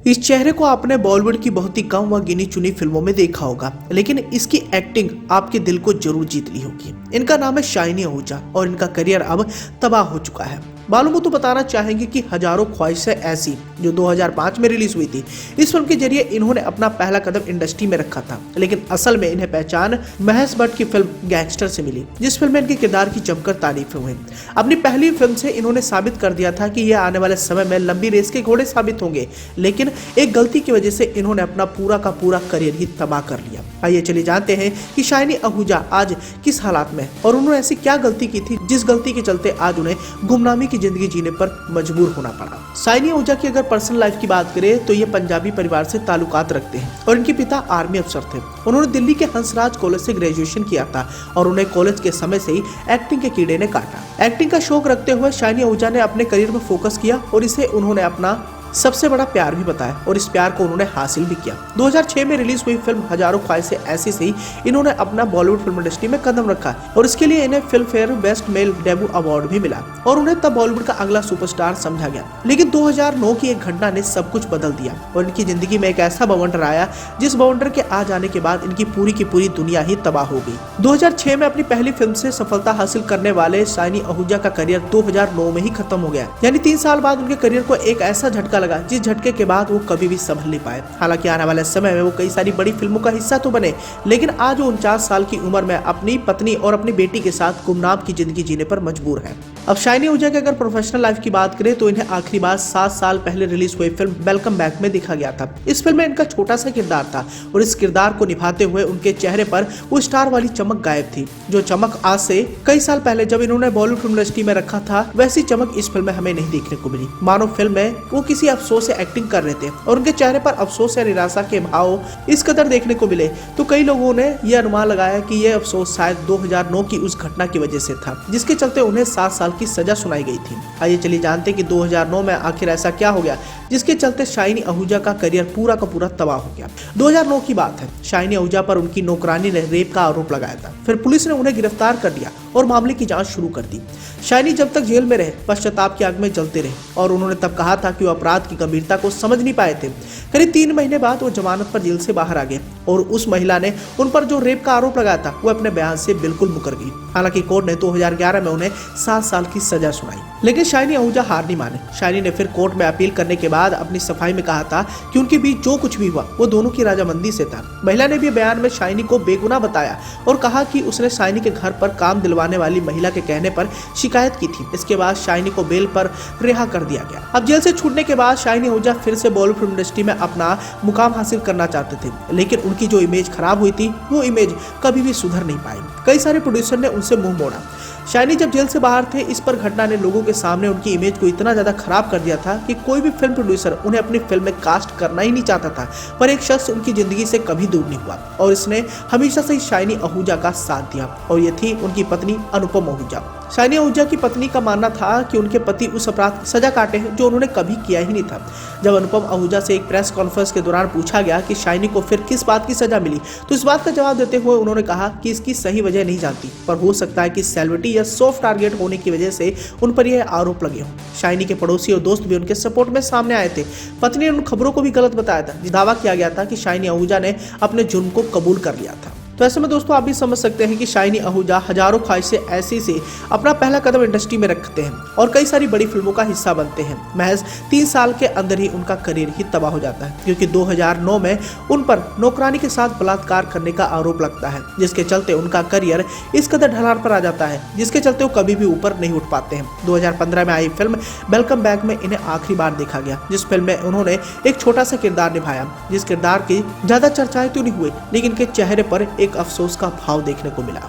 इस चेहरे को आपने बॉलीवुड की बहुत ही कम व गिनी चुनी फिल्मों में देखा होगा, लेकिन इसकी एक्टिंग आपके दिल को जरूर जीत ली होगी। इनका नाम है शाइनी आहूजा और इनका करियर अब तबाह हो चुका है। मालूम हो तो बताना चाहेंगे कि हजारों ख्वाहिशें ऐसी जो 2005 में रिलीज हुई थी, इस फिल्म के जरिए इन्होंने अपना पहला कदम इंडस्ट्री में रखा था, लेकिन असल में इन्हें पहचान महेश भट्ट की फिल्म गैंगस्टर से मिली, जिस फिल्म में इनके किरदार की जमकर तारीफें हुई। अपनी पहली फिल्म से इन्होंने साबित कर दिया था कि यह आने वाले समय में लंबी रेस के घोड़े साबित होंगे, लेकिन एक गलती की वजह से इन्होंने अपना पूरा का पूरा करियर ही तबाह कर लिया। आइए चलिए जानते हैं कि शाइनी आहूजा आज किस हालात में और उन्होंने ऐसी क्या गलती की थी जिस गलती के चलते आज उन्हें गुमनामी की जिंदगी जीने पर मजबूर होना पड़ा। शाइनी आहूजा की अगर पर्सनल लाइफ की बात करें तो ये पंजाबी परिवार से ताल्लुकात रखते हैं और इनके पिता आर्मी अफसर थे। उन्होंने दिल्ली के हंसराज कॉलेज से ग्रेजुएशन किया था और उन्हें कॉलेज के समय से ही एक्टिंग के कीड़े ने काटा। एक्टिंग का शौक रखते हुए शाइनी आहूजा ने अपने करियर में फोकस किया और इसे उन्होंने अपना सबसे बड़ा प्यार भी बताया और इस प्यार को उन्होंने हासिल भी किया। 2006 में रिलीज हुई फिल्म हजारों ख्वाहिशें ऐसी से ही इन्होंने अपना बॉलीवुड फिल्म इंडस्ट्री में कदम रखा और इसके लिए इन्हें film fair best male debut award भी मिला और उन्हें तब बॉलीवुड का अगला सुपरस्टार समझा गया। लेकिन 2009 की एक घटना ने सब कुछ बदल दिया और इनकी जिंदगी में एक ऐसा बवंडर आया जिस बवंडर के आ जाने के बाद इनकी पूरी की पूरी दुनिया ही तबाह हो गई। 2006 में अपनी पहली फिल्म से सफलता हासिल करने वाले शाइनी आहूजा का करियर 2009 में ही खत्म हो गया, यानी 3 साल बाद उनके करियर को एक ऐसा झटका लगा जिस झटके के बाद वो कभी भी संभल नहीं पाए। हालांकि आने वाले समय में वो कई सारी बड़ी फिल्मों का हिस्सा तो बने, लेकिन आज वो 49 साल की उम्र में अपनी पत्नी और अपनी बेटी के साथ गुमनाम की जिंदगी जीने पर मजबूर है। अब शाइनी आहूजा की अगर प्रोफेशनल लाइफ की बात करें तो इन्हें आखिरी बार 7 साल पहले रिलीज हुई फिल्म वेलकम बैक में देखा गया था। इस फिल्म में इनका छोटा सा किरदार था और इस किरदार को निभाते हुए उनके चेहरे पर वो स्टार वाली चमक गायब थी, जो चमक आज से कई साल पहले जब इन्होंने बॉलीवुड फिल्म इंडस्ट्री में रखा था वैसी चमक इस फिल्म में हमें नहीं देखने को मिली। मानो फिल्म में वो किसी अफसोस से एक्टिंग कर रहे थे और उनके चेहरे पर अफसोस या निराशा के भाव इस कदर देखने को मिले तो कई लोगों ने यह अनुमान लगाया कि यह अफसोस शायद 2009 की उस घटना की वजह से था जिसके चलते उन्हें 7 साल की सजा सुनाई गई थी। आइए चलिए जानते हैं कि 2009 में आखिर ऐसा क्या हो गया जिसके चलते शाइनी आहूजा का करियर पूरा का पूरा तबाह हो गया। 2009 की बात है, शाइनी आहूजा पर उनकी नौकरानी ने रेप का आरोप लगाया था। फिर पुलिस ने उन्हें गिरफ्तार कर लिया और मामले की जांच शुरू कर दी। शाइनी जब तक जेल में रहे पश्चाताप की आग में जलते रहे और उन्होंने तब कहा था कि वो अपराध की गंभीरता को समझ नहीं पाए थे। करीब 3 महीने बाद वो जमानत पर जेल से बाहर आ गए और उस महिला ने उन पर जो रेप का आरोप लगाया था वो अपने बयान से बिल्कुल मुकर गई। हालांकि कोर्ट ने 2011 में उन्हें 7 साल की सजा सुनाई, लेकिन शाइनी आहूजा हार नहीं माने। शाइनी ने फिर कोर्ट में अपील करने के बाद अपनी सफाई में कहा था कि उनके बीच जो कुछ भी हुआ वो दोनों की राजामंदी से था। महिला ने भी बयान में शाइनी को बेगुनाह बताया और कहा कि उसने शाइनी के घर पर काम दिलवाने वाली महिला के कहने पर शिकायत की थी। इसके बाद शाइनी को बेल पर रिहा कर दिया गया। अब जेल से छूटने के बाद शाइनी आहूजा फिर से बॉलीवुड फिल्म इंडस्ट्री में अपना मुकाम हासिल करना चाहते थे, लेकिन उनकी जो इमेज खराब हुई थी वो इमेज कभी भी सुधर नहीं पाई। कई सारे प्रोड्यूसर ने उनसे मुंह मोड़ा। शाइनी जब जेल से बाहर थे इस पर घटना ने लोगों के सामने उनकी इमेज को इतना ज्यादा खराब कर दिया था कि कोई भी फिल्म प्रोड्यूसर उन्हें अपनी फिल्म में कास्ट करना ही नहीं चाहता था। पर एक शख्स उनकी जिंदगी से कभी दूर नहीं हुआ और इसने हमेशा से शाइनी आहूजा का साथ दिया और ये थी उनकी पत्नी अनुपम आहूजा। शाइनी आहूजा की पत्नी का मानना था कि उनके पति उस अपराध की सजा काटे हैं जो उन्होंने कभी किया ही नहीं था। जब अनुपम आहूजा से एक प्रेस कॉन्फ्रेंस के दौरान पूछा गया कि शाइनी को फिर किस बात की सजा मिली तो इस बात का जवाब देते हुए उन्होंने कहा कि इसकी सही वजह नहीं जानती, पर हो सकता है कि सेलिब्रिटी या सॉफ्ट टारगेट होने की वजह से उन पर यह आरोप लगे हों। शाइनी के पड़ोसी और दोस्त भी उनके सपोर्ट में सामने आए थे। पत्नी ने उन खबरों को भी गलत बताया था। दावा किया गया था कि शाइनी आहूजा ने अपने जुर्म को कबूल कर लिया था। तो ऐसे में दोस्तों आप भी समझ सकते हैं कि शाइनी आहूजा हजारों ख्वाहिशें ऐसी से अपना पहला कदम इंडस्ट्री में रखते हैं और कई सारी बड़ी फिल्मों का हिस्सा बनते हैं। महज 3 साल के अंदर ही उनका करियर ही तबाह हो जाता है, क्योंकि 2009 में उन पर नौकरानी के साथ बलात्कार करने का आरोप लगता है, जिसके चलते उनका करियर इस कदर ढलान पर आ जाता है जिसके चलते वो कभी भी ऊपर नहीं उठ पाते हैं। 2015 में आई फिल्म वेलकम बैक में इन्हें आखिरी बार देखा गया, जिस फिल्म में उन्होंने एक छोटा सा किरदार निभाया, जिस किरदार की ज्यादा चर्चाएं तो नहीं हुई, लेकिन इनके चेहरे पर एक अफसोस का भाव देखने को मिला।